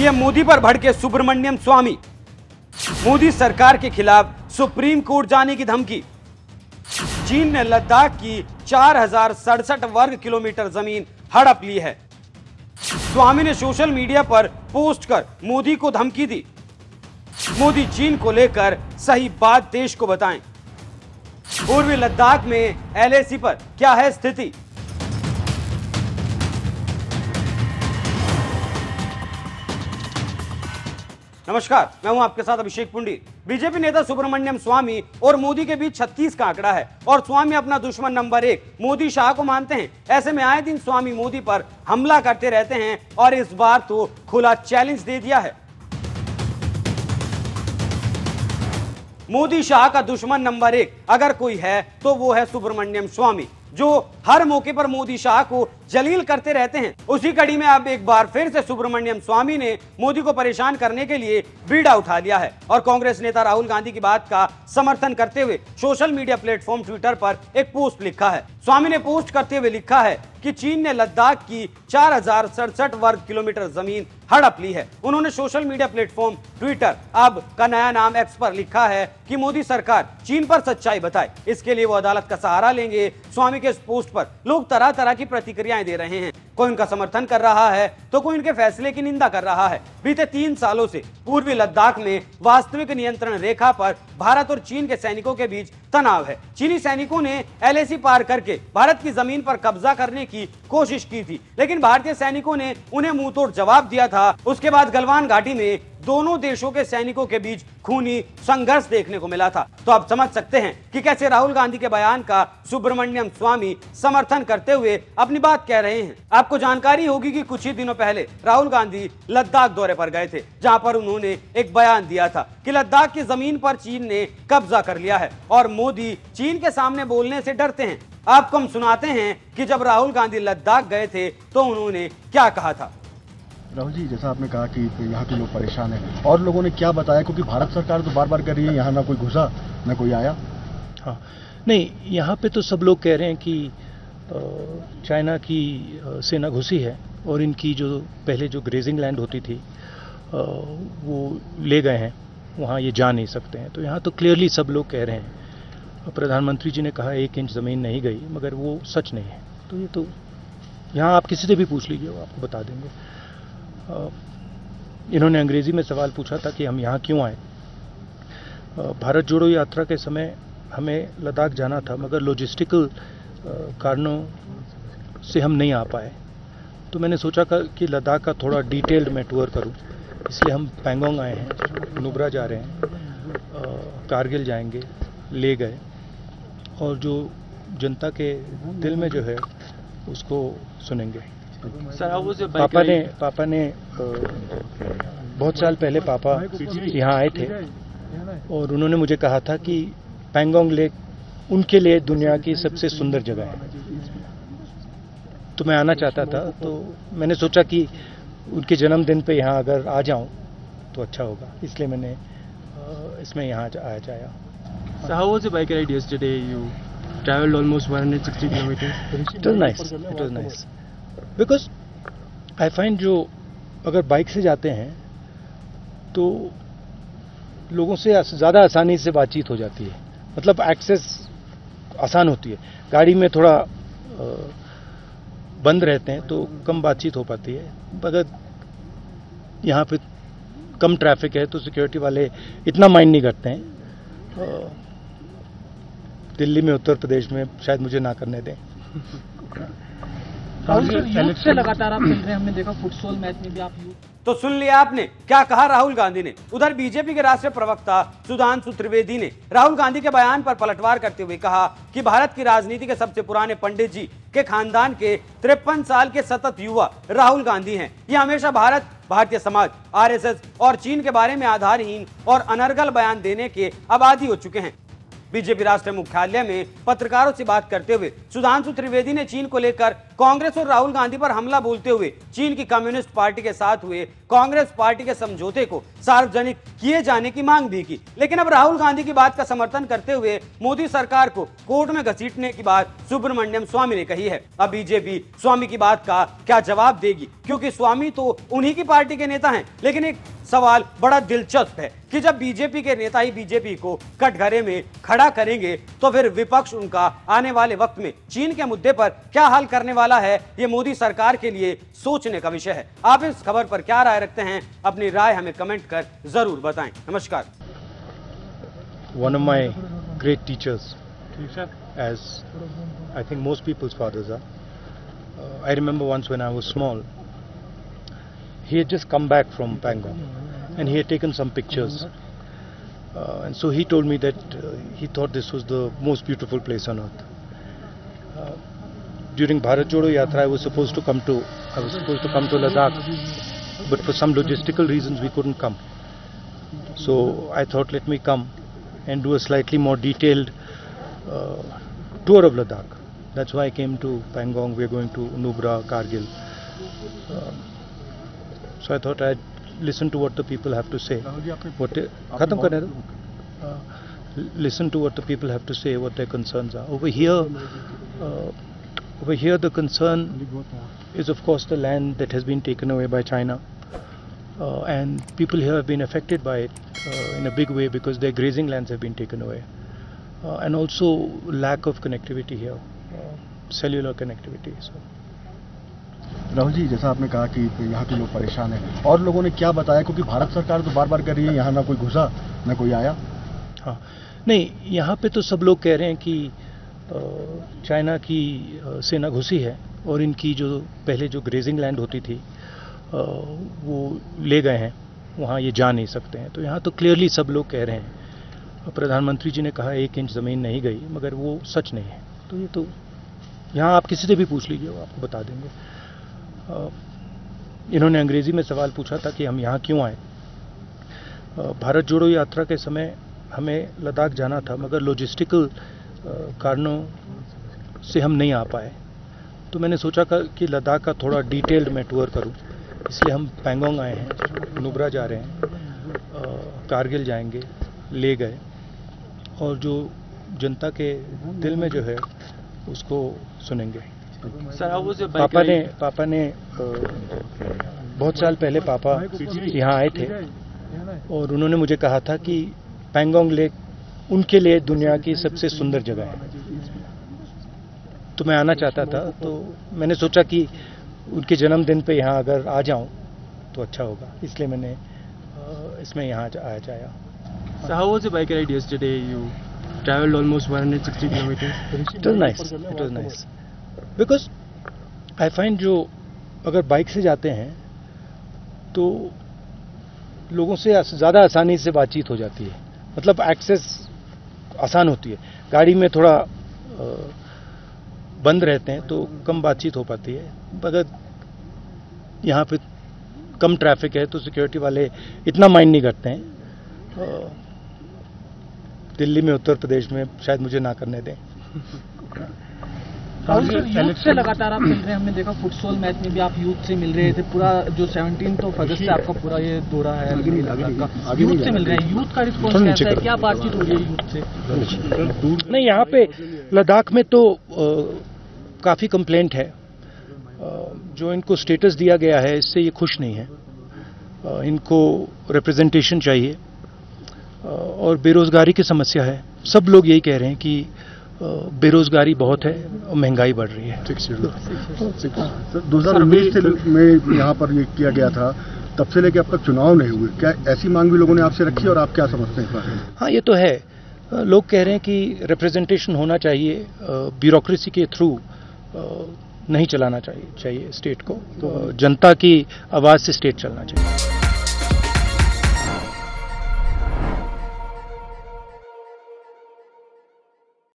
PM Modi पर भड़के सुब्रमण्यम स्वामी। मोदी सरकार के खिलाफ सुप्रीम कोर्ट जाने की धमकी। चीन ने लद्दाख की 4067 वर्ग किलोमीटर जमीन हड़प ली है। स्वामी ने सोशल मीडिया पर पोस्ट कर मोदी को धमकी दी। मोदी चीन को लेकर सही बात देश को बताएं। पूर्वी लद्दाख में एलएसी पर क्या है स्थिति? नमस्कार, मैं हूं आपके साथ अभिषेक पुंडी। बीजेपी नेता सुब्रमण्यम स्वामी और मोदी के बीच 36 का आंकड़ा है और स्वामी अपना दुश्मन नंबर 1 मोदी शाह को मानते हैं। ऐसे में आए दिन स्वामी मोदी पर हमला करते रहते हैं और इस बार तो खुला चैलेंज दे दिया है। मोदी शाह का दुश्मन नंबर 1 अगर कोई है तो वो है सुब्रमण्यम स्वामी, जो हर मौके पर मोदी शाह को जलील करते रहते हैं। उसी कड़ी में अब एक बार फिर से सुब्रमण्यम स्वामी ने मोदी को परेशान करने के लिए बीड़ा उठा लिया है और कांग्रेस नेता राहुल गांधी की बात का समर्थन करते हुए सोशल मीडिया प्लेटफॉर्म ट्विटर पर एक पोस्ट लिखा है। स्वामी ने पोस्ट करते हुए लिखा है कि चीन ने लद्दाख की 4067 वर्ग किलोमीटर जमीन हड़प ली है। उन्होंने सोशल मीडिया प्लेटफॉर्म ट्विटर, अब का नया नाम एक्स पर लिखा है कि मोदी सरकार चीन पर सच्चाई बताए, इसके लिए वो अदालत का सहारा लेंगे। स्वामी के इस पोस्ट पर लोग तरह तरह की प्रतिक्रियाएं दे रहे हैं। कोई उनका समर्थन कर रहा है तो कोई उनके फैसले की निंदा कर रहा है। बीते 3 सालों से पूर्वी लद्दाख में वास्तविक नियंत्रण रेखा पर भारत और चीन के सैनिकों के बीच तनाव है। चीनी सैनिकों ने एलएसी पार करके भारत की जमीन पर कब्जा करने की कोशिश की थी, लेकिन भारतीय सैनिकों ने उन्हें मुंहतोड़ जवाब दिया था। उसके बाद गलवान घाटी में दोनों देशों के सैनिकों के बीच खूनी संघर्ष देखने को मिला था। तो आप समझ सकते हैं कि कैसे राहुल गांधी के बयान का सुब्रमण्यम स्वामी समर्थन करते हुए अपनी बात कह रहे हैं। आपको जानकारी होगी कि कुछ ही दिनों पहले राहुल गांधी लद्दाख दौरे पर गए थे, जहां पर उन्होंने एक बयान दिया था कि लद्दाख की जमीन पर चीन ने कब्जा कर लिया है और मोदी चीन के सामने बोलने से डरते हैं। आपको हम सुनाते हैं कि जब राहुल गांधी लद्दाख गए थे तो उन्होंने क्या कहा था। राहुल जी, जैसा आपने कहा कि यहाँ के लोग परेशान हैं, और लोगों ने क्या बताया, क्योंकि भारत सरकार तो बार बार कह रही है यहाँ ना कोई घुसा ना कोई आया। हाँ, नहीं, यहाँ पे तो सब लोग कह रहे हैं कि चाइना की सेना घुसी है और इनकी जो पहले जो ग्रेजिंग लैंड होती थी वो ले गए हैं, वहाँ ये जा नहीं सकते हैं। तो यहाँ तो क्लियरली सब लोग कह रहे हैं। प्रधानमंत्री जी ने कहा 1 इंच ज़मीन नहीं गई, मगर वो सच नहीं है। तो ये तो यहाँ आप किसी से भी पूछ लीजिए, वो आपको बता देंगे। इन्होंने अंग्रेजी में सवाल पूछा था कि हम यहाँ क्यों आए। भारत जोड़ो यात्रा के समय हमें लद्दाख जाना था, मगर लॉजिस्टिकल कारणों से हम नहीं आ पाए। तो मैंने सोचा कि लद्दाख का थोड़ा डिटेल्ड मैं टूर करूं, इसलिए हम पैंगोंग आए हैं, नुब्रा जा रहे हैं, कारगिल जाएंगे, ले गए, और जो जनता के दिल में जो है उसको सुनेंगे। पापा ने बहुत साल पहले पापा यहाँ आए थे और उन्होंने मुझे कहा था कि पैंगोंग लेक उनके लिए दुनिया की सबसे सुंदर जगह है। तो मैं आना चाहता था, तो मैंने सोचा कि उनके जन्मदिन पे यहाँ अगर आ जाऊँ तो अच्छा होगा, इसलिए मैंने इसमें यहाँ आया जाया। So how was the bike ride yesterday? You traveled almost 160 kilometers. It was nice. It was nice. Because I find जो अगर बाइक से जाते हैं तो लोगों से ज़्यादा आसानी से बातचीत हो जाती है, मतलब एक्सेस आसान होती है। गाड़ी में थोड़ा बंद रहते हैं तो कम बातचीत हो पाती है। अगर यहाँ पे कम ट्रैफिक है तो सिक्योरिटी वाले इतना माइंड नहीं करते हैं। दिल्ली में, उत्तर प्रदेश में शायद मुझे ना करने दें। से लगातार आप मिल रहे हैं, हमने देखा फुटसॉल मैच में भी आप तो सुन लिया आपने क्या कहा राहुल गांधी ने। उधर बीजेपी के राष्ट्रीय प्रवक्ता सुधांशु त्रिवेदी ने राहुल गांधी के बयान पर पलटवार करते हुए कहा कि भारत की राजनीति के सबसे पुराने पंडित जी के खानदान के 53 साल के सतत युवा राहुल गांधी हैं। ये हमेशा भारत, भारतीय समाज, आरएसएस और चीन के बारे में आधारहीन और अनर्गल बयान देने के आदी हो चुके हैं। बीजेपी राष्ट्रीय मुख्यालय में पत्रकारों से बात करते हुए सुधांशु त्रिवेदी ने चीन को लेकर कांग्रेस और राहुल गांधी पर हमला बोलते हुए चीन की कम्युनिस्ट पार्टी के साथ हुए कांग्रेस पार्टी के समझौते को सार्वजनिक किए जाने की मांग भी की। लेकिन अब राहुल गांधी की बात का समर्थन करते हुए मोदी सरकार को कोर्ट में घसीटने की बात सुब्रमण्यम स्वामी ने कही है। अब बीजेपी स्वामी की बात का क्या जवाब देगी, क्योंकि स्वामी तो उन्हीं की पार्टी के नेता हैं। लेकिन एक सवाल बड़ा दिलचस्प है कि जब बीजेपी के नेता ही बीजेपी को कटघरे में खड़ा करेंगे तो फिर विपक्ष उनका आने वाले वक्त में चीन के मुद्दे पर क्या हल करने वाला है, ये मोदी सरकार के लिए सोचने का विषय है। आप इस खबर पर क्या राय रखते हैं, अपनी राय हमें कमेंट कर जरूर बताएं। नमस्कार। One of my great teachers, as I think most people's fathers are. I remember once when I was small, he had just come back from Pangong and he had taken some pictures. And so he told me that he thought this was the most beautiful place on earth. During Bharat Jodo Yatra, I was supposed to come to Ladakh, but for some logistical reasons we couldn't come. So I thought, let me come and do a slightly more detailed tour of Ladakh. That's why I came to Pangong. We're going to Nubra, Kargil. So I thought I'd listen to what the people have to say. Listen to what the people have to say, what their concerns are. Over here, the concern is, of course, the land that has been taken away by China. And people here have been affected by it in a big way because their grazing lands have been taken away. And also lack of connectivity here, cellular connectivity. So. Rahul ji, जैसा आपने कहा कि यहाँ के लोग परेशान हैं, और लोगों ने क्या बताया, क्योंकि भारत सरकार तो बार बार कह रही है यहाँ ना कोई घुसा ना कोई आया। हाँ, नहीं, यहाँ पे तो सब लोग कह रहे हैं कि चाइना की सेना घुसी है और इनकी जो पहले जो ग्रेजिंग लैंड होती थी वो ले गए हैं, वहाँ ये जा नहीं सकते हैं। तो यहाँ तो क्लियरली सब लोग कह रहे हैं। प्रधानमंत्री जी ने कहा 1 इंच ज़मीन नहीं गई, मगर वो सच नहीं है। तो ये तो यहाँ आप किसी से भी पूछ लीजिए, वो आपको बता देंगे। इन्होंने अंग्रेजी में सवाल पूछा था कि हम यहाँ क्यों आए। भारत जोड़ो यात्रा के समय हमें लद्दाख जाना था, मगर लॉजिस्टिकल कारणों से हम नहीं आ पाए। तो मैंने सोचा कि लद्दाख का थोड़ा डिटेल्ड मैं टूर करूं, इसलिए हम पैंगोंग आए हैं, नुब्रा जा रहे हैं, कारगिल जाएंगे, ले गए, और जो जनता के दिल में जो है उसको सुनेंगे। पापा ने बहुत साल पहले पापा यहाँ आए थे और उन्होंने मुझे कहा था कि पैंगोंग लेक उनके लिए दुनिया की सबसे सुंदर जगह है। तो मैं आना चाहता था, तो मैंने सोचा कि उनके जन्मदिन पे यहाँ अगर आ जाऊं तो अच्छा होगा, इसलिए मैंने इसमें यहाँ आया जाया। So how was the bike ride yesterday? You traveled almost 160 kilometers. It was nice. It was nice. Because I find जो अगर बाइक से जाते हैं तो लोगों से ज़्यादा आसानी से बातचीत हो जाती है, मतलब एक्सेस आसान होती है। गाड़ी में थोड़ा बंद रहते हैं तो कम बातचीत हो पाती है। अगर यहाँ पे कम ट्रैफिक है तो सिक्योरिटी वाले इतना माइंड नहीं करते हैं। दिल्ली में, उत्तर प्रदेश में शायद मुझे ना करने दें। यूथ से लगातार आप मिल रहे हैं, हमने देखा फुटसॉल मैच में भी आप यूथ से मिल रहे थे। पूरा जो 17 अगस्त से आपका पूरा ये दौरा है, यूथ से मिल रहे हैं, यूथ का रिस्पॉन्स कैसा है, क्या बातचीत हो रही है यूथ से? नहीं, यहाँ पे लद्दाख में तो काफ़ी कंप्लेंट है। जो इनको स्टेटस दिया गया है इससे ये खुश नहीं है। इनको रिप्रेजेंटेशन चाहिए और बेरोजगारी की समस्या है। सब लोग यही कह रहे हैं कि बेरोजगारी बहुत है और महंगाई बढ़ रही है। 2019 में यहाँ पर ये किया गया था, तब से लेकर अब तक चुनाव नहीं हुए। क्या ऐसी मांग भी लोगों ने आपसे रखी और आप क्या समझते हैं? हाँ, ये तो है। लोग कह रहे हैं कि रिप्रेजेंटेशन होना चाहिए, ब्यूरोक्रेसी के थ्रू नहीं चलाना चाहिए स्टेट को, तो जनता की आवाज़ से स्टेट चलना चाहिए।